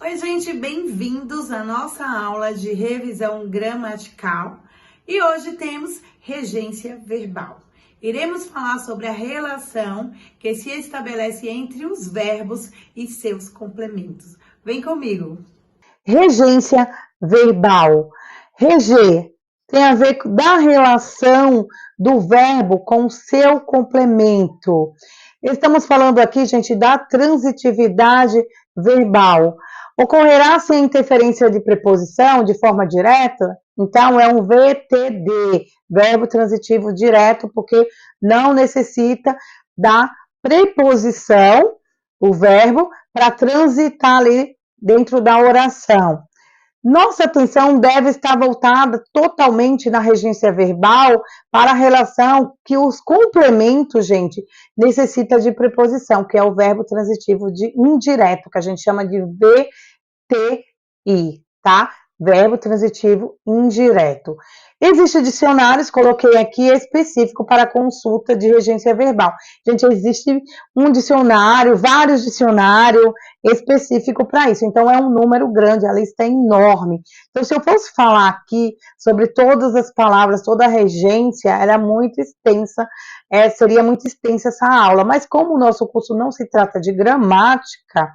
Oi, gente, bem-vindos à nossa aula de revisão gramatical e hoje temos regência verbal. Iremos falar sobre a relação que se estabelece entre os verbos e seus complementos. Vem comigo! Regência verbal. Reger tem a ver da relação do verbo com o seu complemento. Estamos falando aqui, gente, da transitividade verbal. Ocorrerá sem interferência de preposição de forma direta? Então, é um VTD, verbo transitivo direto, porque não necessita da preposição, o verbo, para transitar ali dentro da oração. Nossa atenção deve estar voltada totalmente na regência verbal para a relação que os complementos, gente, necessita de preposição, que é o verbo transitivo de indireto, que a gente chama de VTI, tá? Verbo transitivo indireto. Existem dicionários, coloquei aqui, específico para consulta de regência verbal. Gente, existe um dicionário, vários dicionários específicos para isso. Então, é um número grande, a lista é enorme. Então, se eu fosse falar aqui sobre todas as palavras, toda a regência, era muito extensa, seria muito extensa essa aula. Mas como o nosso curso não se trata de gramática,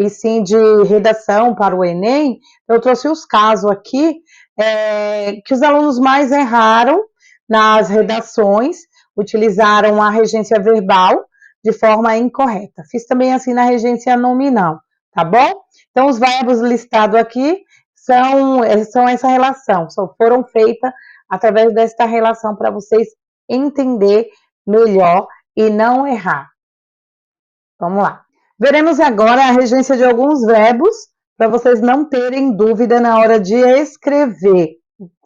e sim de redação para o Enem, eu trouxe os casos aqui que os alunos mais erraram nas redações, utilizaram a regência verbal de forma incorreta. Fiz também assim na regência nominal, tá bom? Então, os verbos listados aqui são essa relação, foram feitas através desta relação para vocês entender melhor e não errar. Vamos lá. Veremos agora a regência de alguns verbos, para vocês não terem dúvida na hora de escrever.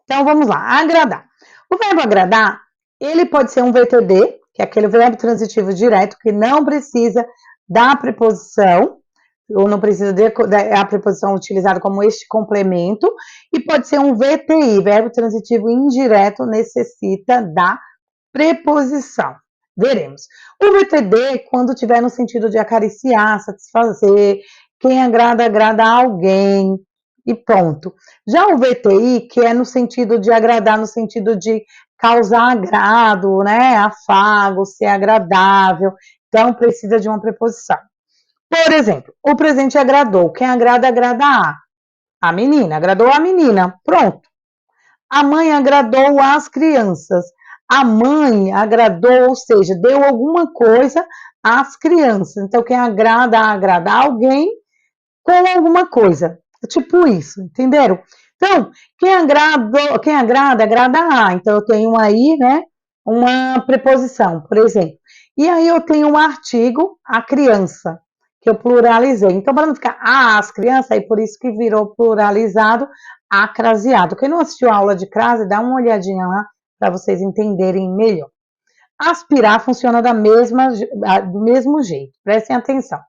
Então, vamos lá. Agradar. O verbo agradar, ele pode ser um VTD, que é aquele verbo transitivo direto, que não precisa da preposição, ou não precisa da preposição utilizada como este complemento, e pode ser um VTI, verbo transitivo indireto, necessita da preposição. Veremos. O VTD, quando tiver no sentido de acariciar, satisfazer, quem agrada, agrada a alguém, e pronto. Já o VTI, que é no sentido de agradar, no sentido de causar agrado, né, afago, ser agradável, então precisa de uma preposição. Por exemplo, o presente agradou, quem agrada, agrada a menina, agradou a menina, pronto. A mãe agradou as crianças. A mãe agradou, ou seja, deu alguma coisa às crianças. Então, quem agrada alguém com alguma coisa. Tipo isso, entenderam? Então, quem agrada, agrada a. Então, eu tenho aí, né, uma preposição, por exemplo. E aí eu tenho um artigo, a criança, que eu pluralizei. Então, para não ficar as crianças, aí por isso que virou pluralizado, acraseado. Quem não assistiu a aula de crase, dá uma olhadinha lá, para vocês entenderem melhor. Aspirar funciona do mesmo jeito, prestem atenção.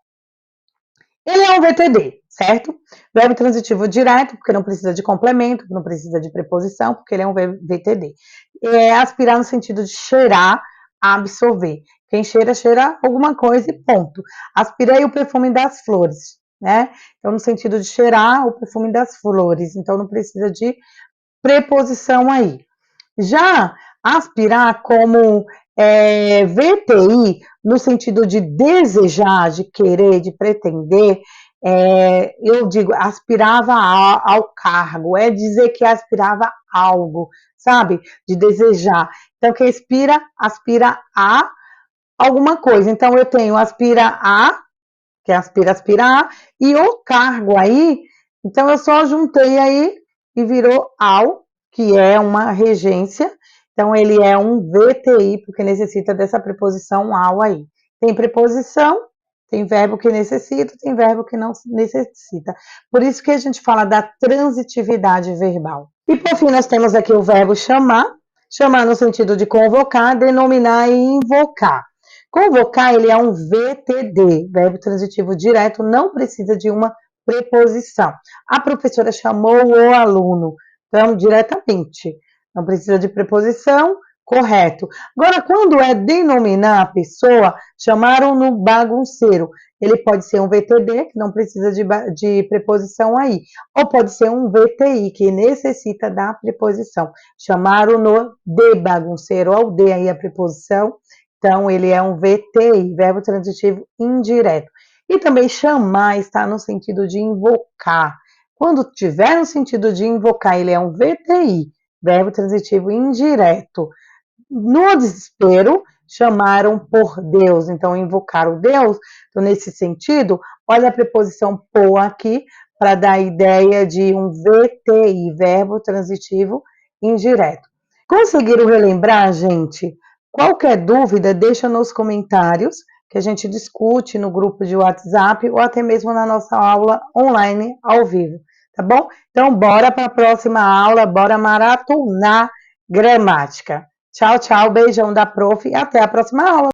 Ele é um VTD, certo? Verbo transitivo direto, porque não precisa de complemento, não precisa de preposição, porque ele é um VTD. Aspirar no sentido de cheirar, absorver. Quem cheira, cheira alguma coisa e ponto. Aspirei o perfume das flores, né? Então, no sentido de cheirar o perfume das flores. Então, não precisa de preposição aí. Já aspirar como VTI, no sentido de desejar, de querer, de pretender, eu digo, aspirava ao cargo, é dizer que aspirava algo, sabe? De desejar. Então, quem aspira a alguma coisa. Então, eu tenho aspira a, que é aspira a, e o cargo aí, então eu só juntei aí e virou ao, que é uma regência, então ele é um VTI, porque necessita dessa preposição ao aí. Tem preposição, tem verbo que necessita, tem verbo que não necessita. Por isso que a gente fala da transitividade verbal. E por fim, nós temos aqui o verbo chamar, chamar no sentido de convocar, denominar e invocar. Convocar, ele é um VTD, verbo transitivo direto, não precisa de uma preposição. A professora chamou o aluno, então, diretamente. Não precisa de preposição, correto. Agora, quando é denominar a pessoa, chamaram-no bagunceiro. Ele pode ser um VTB, que não precisa de preposição aí, ou pode ser um VTI, que necessita da preposição. Chamaram-no de bagunceiro, ou de aí a preposição, então ele é um VTI, verbo transitivo indireto. E também chamar está no sentido de invocar. Quando tiver no sentido de invocar, ele é um VTI, verbo transitivo indireto. No desespero, chamaram por Deus, então invocaram Deus. Então, nesse sentido, olha a preposição por aqui, para dar a ideia de um VTI, verbo transitivo indireto. Conseguiram relembrar, gente? Qualquer dúvida, deixa nos comentários, que a gente discute no grupo de WhatsApp ou até mesmo na nossa aula online ao vivo, tá bom? Então, bora para a próxima aula, bora maratonar gramática. Tchau, tchau, beijão da prof e até a próxima aula.